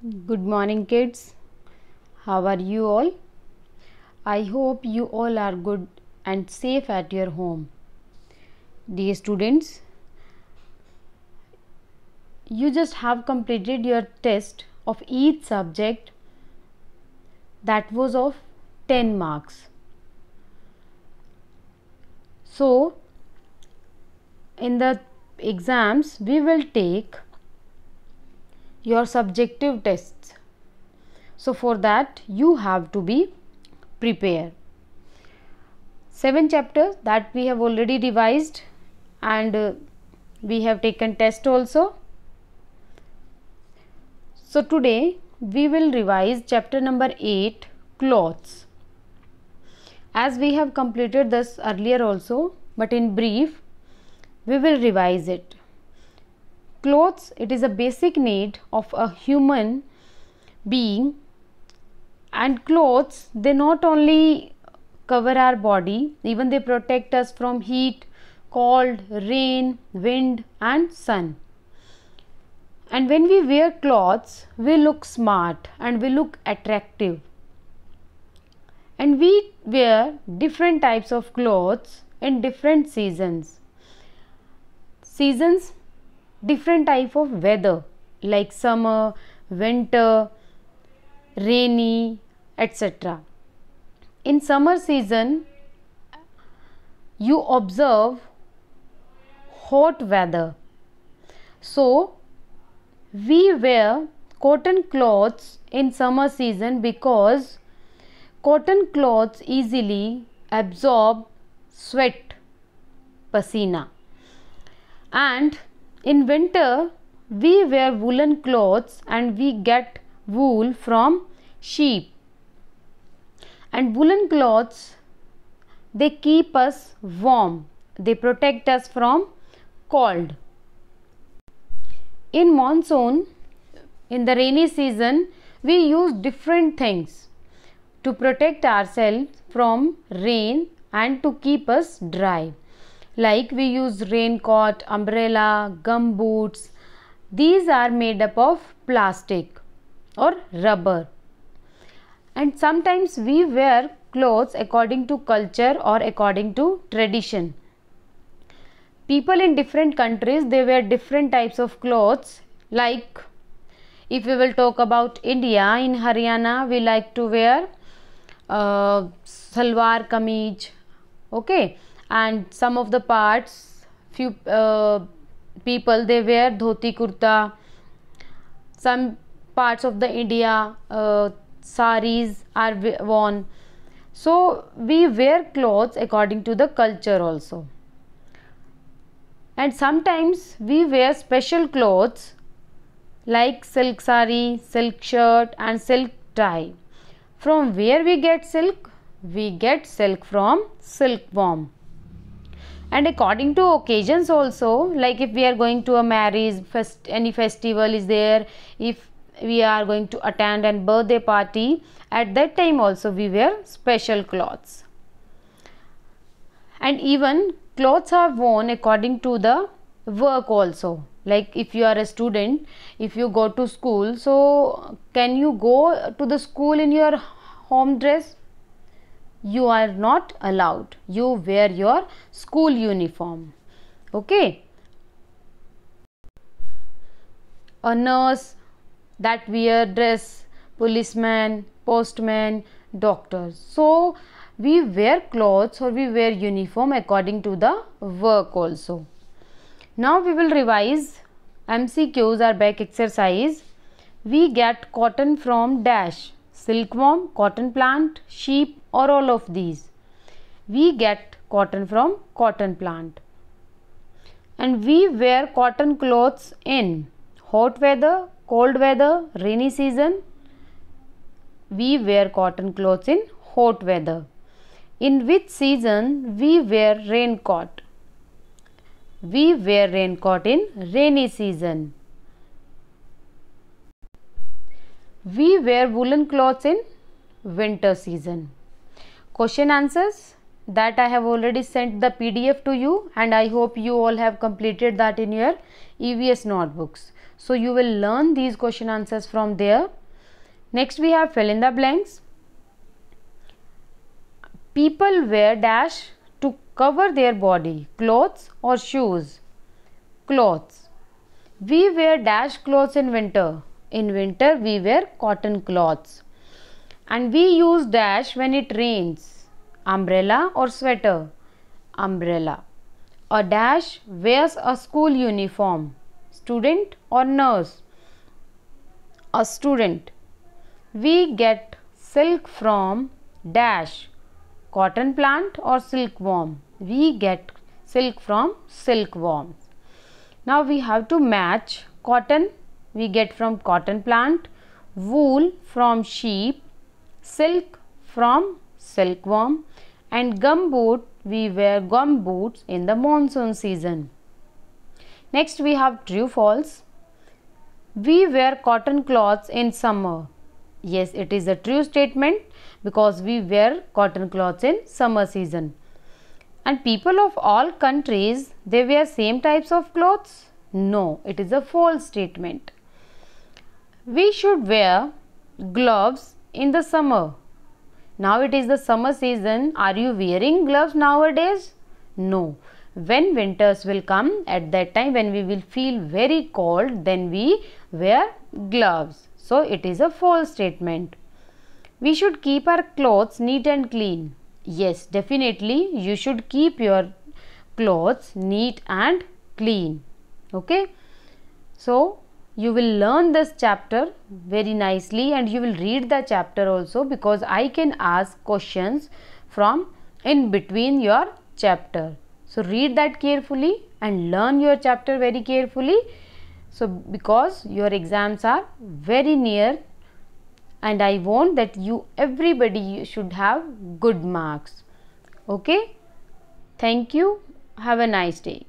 Good morning, kids. How are you all? I hope you all are good and safe at your home. Dear students, you just have completed your test of each subject that was of 10 marks. So, in the exams, we will take your subjective tests. So, for that, you have to be prepared. 7 chapters that we have already revised and we have taken test also. So, today we will revise chapter number 8, clothes. As we have completed this earlier also, but in brief, we will revise it. Clothes, it is a basic need of a human being, and clothes, they not only cover our body, even they protect us from heat, cold, rain, wind and sun. And when we wear clothes, we look smart and we look attractive. And we wear different types of clothes in different seasons. Seasons, different type of weather like summer, winter, rainy, etc. In summer season, you observe hot weather. So, we wear cotton clothes in summer season because cotton clothes easily absorb sweat, pasina. And in winter, we wear woolen clothes and we get wool from sheep. And woolen clothes, they keep us warm. They protect us from cold. In monsoon, in the rainy season, we use different things to protect ourselves from rain and to keep us dry. Like we use raincoat, umbrella, gum boots. These are made up of plastic or rubber. And sometimes we wear clothes according to culture or according to tradition. People in different countries, they wear different types of clothes. Like if we will talk about India, in Haryana we like to wear salwar kameez, okay, and some of the parts, few people they wear dhoti kurta. Some parts of the India, saris are worn. So we wear clothes according to the culture also. And sometimes we wear special clothes like silk sari, silk shirt and silk tie. From where we get silk? We get silk from silkworm. And according to occasions also, like if we are going to a marriage, any festival is there, if we are going to attend a birthday party, at that time also we wear special clothes. And even clothes are worn according to the work also. Like if you are a student, if you go to school, so can you go to the school in your home dress? You are not allowed. You wear your school uniform. Okay. A nurse that wear dress, policeman, postman, doctors. So we wear clothes or we wear uniform according to the work also. Now we will revise MCQs or back exercise. We get cotton from dash, silkworm, cotton plant, sheep or all of these. We get cotton from cotton plant. And we wear cotton clothes in hot weather, cold weather, rainy season. We wear cotton clothes in hot weather. In which season we wear raincoat? We wear raincoat in rainy season. We wear woolen clothes in winter season. Question answers. that I have already sent the PDF to you, and I hope you all have completed that in your EVS notebooks. So you will learn these question answers from there. Next we have fill in the blanks. People wear dash to cover their body, clothes or shoes? Clothes. We wear dash clothes in winter. In winter we wear cotton cloths. And we use dash when it rains. Umbrella or sweater? Umbrella. A dash wears a school uniform. Student or nurse? A student. We get silk from dash. Cotton plant or silkworm? We get silk from silkworms. Now we have to match. Cotton we get from cotton plant, wool from sheep, silk from silkworm, and gumboot we wear gum boots in the monsoon season. Next we have true false. We wear cotton cloths in summer. Yes, it is a true statement because we wear cotton cloths in summer season. And people of all countries, they wear same types of clothes? No, it is a false statement. We should wear gloves in the summer. Now it is the summer season. Are you wearing gloves nowadays? No. When winters will come, at that time when we will feel very cold, then we wear gloves. So it is a false statement. We should keep our clothes neat and clean. Yes, definitely you should keep your clothes neat and clean. Okay. So you will learn this chapter very nicely, and you will read the chapter also, because I can ask questions from in between your chapter. So read that carefully and learn your chapter very carefully. So because your exams are very near, and I want that everybody should have good marks. Okay. Thank you. Have a nice day.